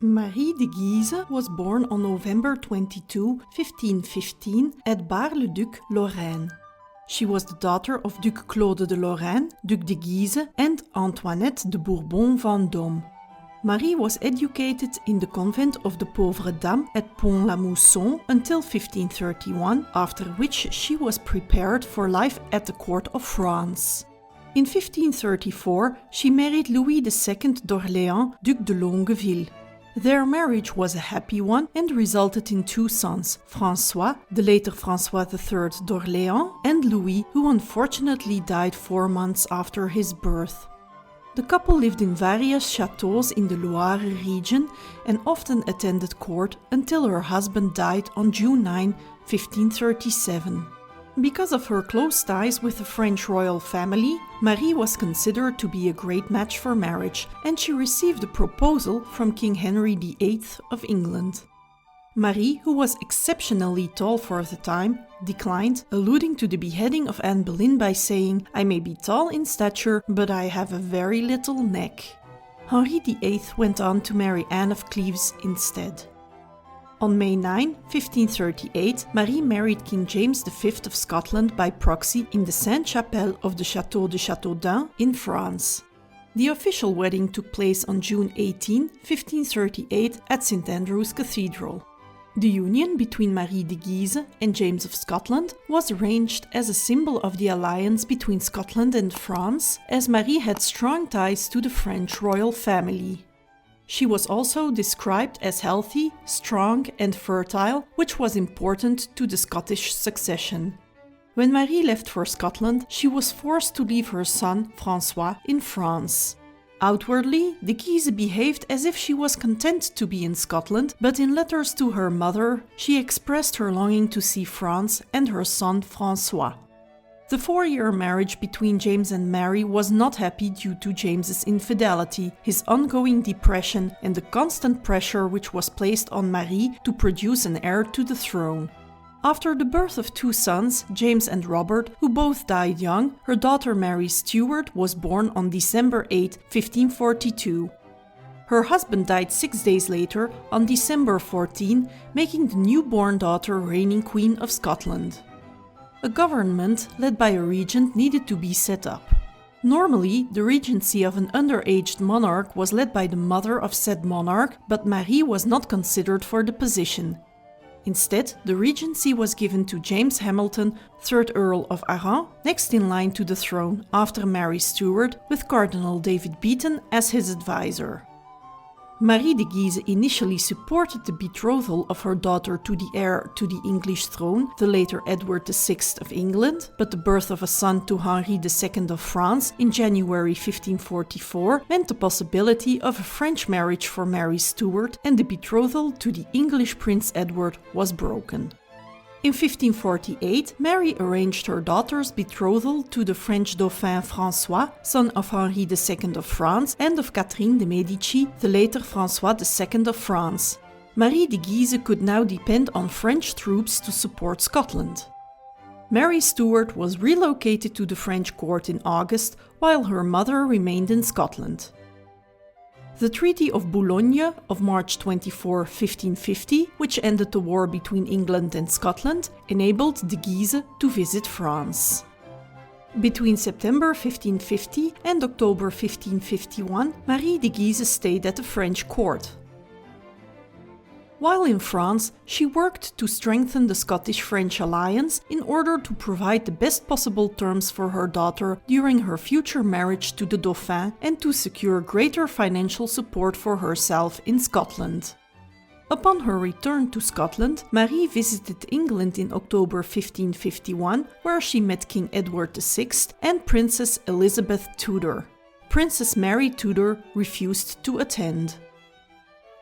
Marie de Guise was born on November 22, 1515 at Bar-le-Duc, Lorraine. She was the daughter of Duc Claude de Lorraine, Duc de Guise, and Antoinette de Bourbon-Vendôme. Marie was educated in the convent of the Pauvres Dames at Pont-la-Mousson until 1531, after which she was prepared for life at the court of France. In 1534, she married Louis II d'Orléans, Duc de Longueville. Their marriage was a happy one and resulted in two sons, François, the later François III d'Orléans, and Louis, who unfortunately died 4 months after his birth. The couple lived in various chateaux in the Loire region and often attended court until her husband died on June 9, 1537. Because of her close ties with the French royal family, Marie was considered to be a great match for marriage, and she received a proposal from King Henry VIII of England. Marie, who was exceptionally tall for the time, declined, alluding to the beheading of Anne Boleyn by saying, "I may be tall in stature, but I have a very little neck." Henry VIII went on to marry Anne of Cleves instead. On May 9, 1538, Marie married King James V of Scotland by proxy in the Sainte-Chapelle of the Château de Châteaudun in France. The official wedding took place on June 18, 1538 at St Andrew's Cathedral. The union between Marie de Guise and James of Scotland was arranged as a symbol of the alliance between Scotland and France, as Marie had strong ties to the French royal family. She was also described as healthy, strong and fertile, which was important to the Scottish succession. When Marie left for Scotland, she was forced to leave her son, François, in France. Outwardly, de Guise behaved as if she was content to be in Scotland, but in letters to her mother, she expressed her longing to see France and her son, François. The 4-year marriage between James and Mary was not happy due to James's infidelity, his ongoing depression, and the constant pressure which was placed on Marie to produce an heir to the throne. After the birth of 2 sons, James and Robert, who both died young, her daughter Mary Stuart was born on December 8, 1542. Her husband died 6 days later, on December 14, making the newborn daughter reigning Queen of Scotland. A government led by a regent needed to be set up. Normally, the regency of an underaged monarch was led by the mother of said monarch, but Marie was not considered for the position. Instead, the regency was given to James Hamilton, 3rd Earl of Arran, next in line to the throne after Mary Stuart, with Cardinal David Beaton as his advisor. Marie de Guise initially supported the betrothal of her daughter to the heir to the English throne, the later Edward VI of England, but the birth of a son to Henry II of France in January 1544 meant the possibility of a French marriage for Mary Stuart, and the betrothal to the English Prince Edward was broken. In 1548, Mary arranged her daughter's betrothal to the French Dauphin François, son of Henri II of France and of Catherine de' Medici, the later François II of France. Marie de Guise could now depend on French troops to support Scotland. Mary Stuart was relocated to the French court in August, while her mother remained in Scotland. The Treaty of Boulogne of March 24, 1550, which ended the war between England and Scotland, enabled de Guise to visit France. Between September 1550 and October 1551, Marie de Guise stayed at the French court. While in France, she worked to strengthen the Scottish-French alliance in order to provide the best possible terms for her daughter during her future marriage to the Dauphin and to secure greater financial support for herself in Scotland. Upon her return to Scotland, Marie visited England in October 1551, where she met King Edward VI and Princess Elizabeth Tudor. Princess Mary Tudor refused to attend.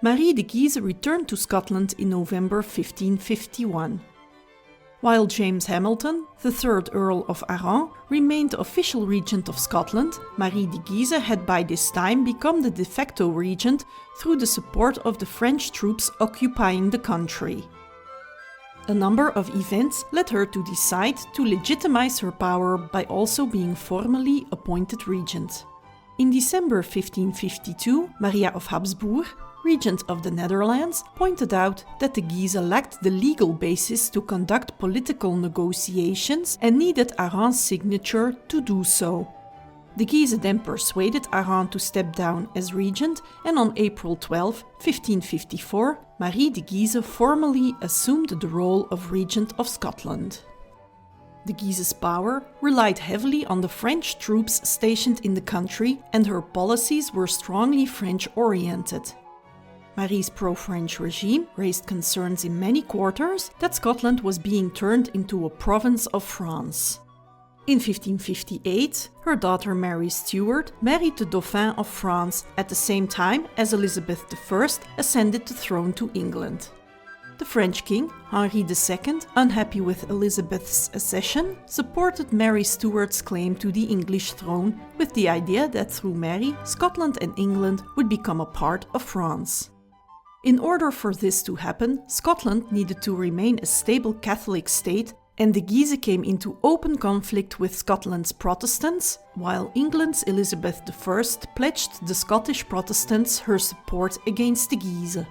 Marie de Guise returned to Scotland in November 1551. While James Hamilton, the 3rd Earl of Arran, remained official regent of Scotland, Marie de Guise had by this time become the de facto regent through the support of the French troops occupying the country. A number of events led her to decide to legitimize her power by also being formally appointed regent. In December 1552, Maria of Habsburg regent of the Netherlands, pointed out that the Guise lacked the legal basis to conduct political negotiations and needed Arran's signature to do so. The Guise then persuaded Arran to step down as regent, and on April 12, 1554, Marie de Guise formally assumed the role of regent of Scotland. The Guise's power relied heavily on the French troops stationed in the country, and her policies were strongly French-oriented. Marie's pro-French regime raised concerns in many quarters that Scotland was being turned into a province of France. In 1558, her daughter Mary Stuart married the Dauphin of France at the same time as Elizabeth I ascended the throne to England. The French king, Henri II, unhappy with Elizabeth's accession, supported Mary Stuart's claim to the English throne with the idea that through Mary, Scotland and England would become a part of France. In order for this to happen, Scotland needed to remain a stable Catholic state, and the Guise came into open conflict with Scotland's Protestants, while England's Elizabeth I pledged the Scottish Protestants her support against the Guise.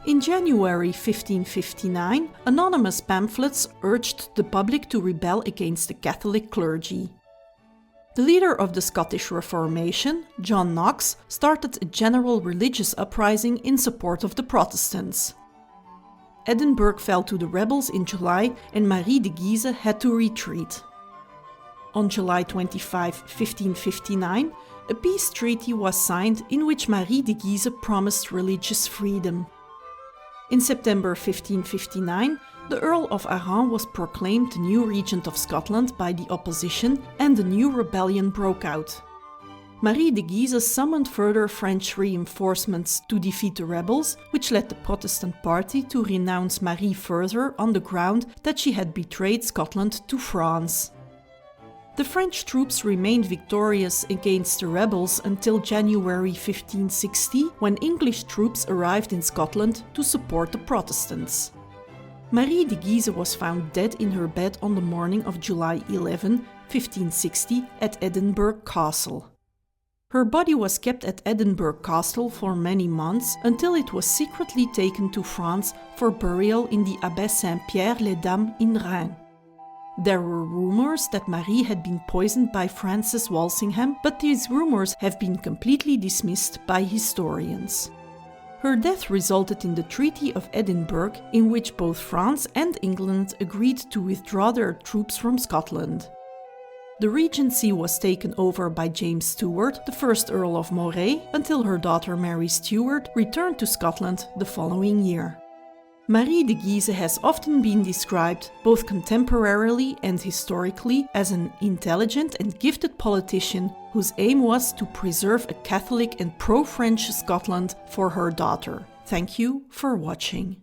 In January 1559, anonymous pamphlets urged the public to rebel against the Catholic clergy. The leader of the Scottish Reformation, John Knox, started a general religious uprising in support of the Protestants. Edinburgh fell to the rebels in July, and Marie de Guise had to retreat. On July 25, 1559, a peace treaty was signed in which Marie de Guise promised religious freedom. In September 1559, the Earl of Arran was proclaimed the new regent of Scotland by the opposition, and a new rebellion broke out. Marie de Guise summoned further French reinforcements to defeat the rebels, which led the Protestant party to renounce Marie further on the ground that she had betrayed Scotland to France. The French troops remained victorious against the rebels until January 1560, when English troops arrived in Scotland to support the Protestants. Marie de Guise was found dead in her bed on the morning of July 11, 1560, at Edinburgh Castle. Her body was kept at Edinburgh Castle for many months until it was secretly taken to France for burial in the Abbaye Saint-Pierre-les-Dames in Reims. There were rumors that Marie had been poisoned by Francis Walsingham, but these rumors have been completely dismissed by historians. Her death resulted in the Treaty of Edinburgh, in which both France and England agreed to withdraw their troops from Scotland. The regency was taken over by James Stuart, the first Earl of Moray, until her daughter Mary Stuart returned to Scotland the following year. Marie de Guise has often been described, both contemporarily and historically, as an intelligent and gifted politician whose aim was to preserve a Catholic and pro-French Scotland for her daughter. Thank you for watching.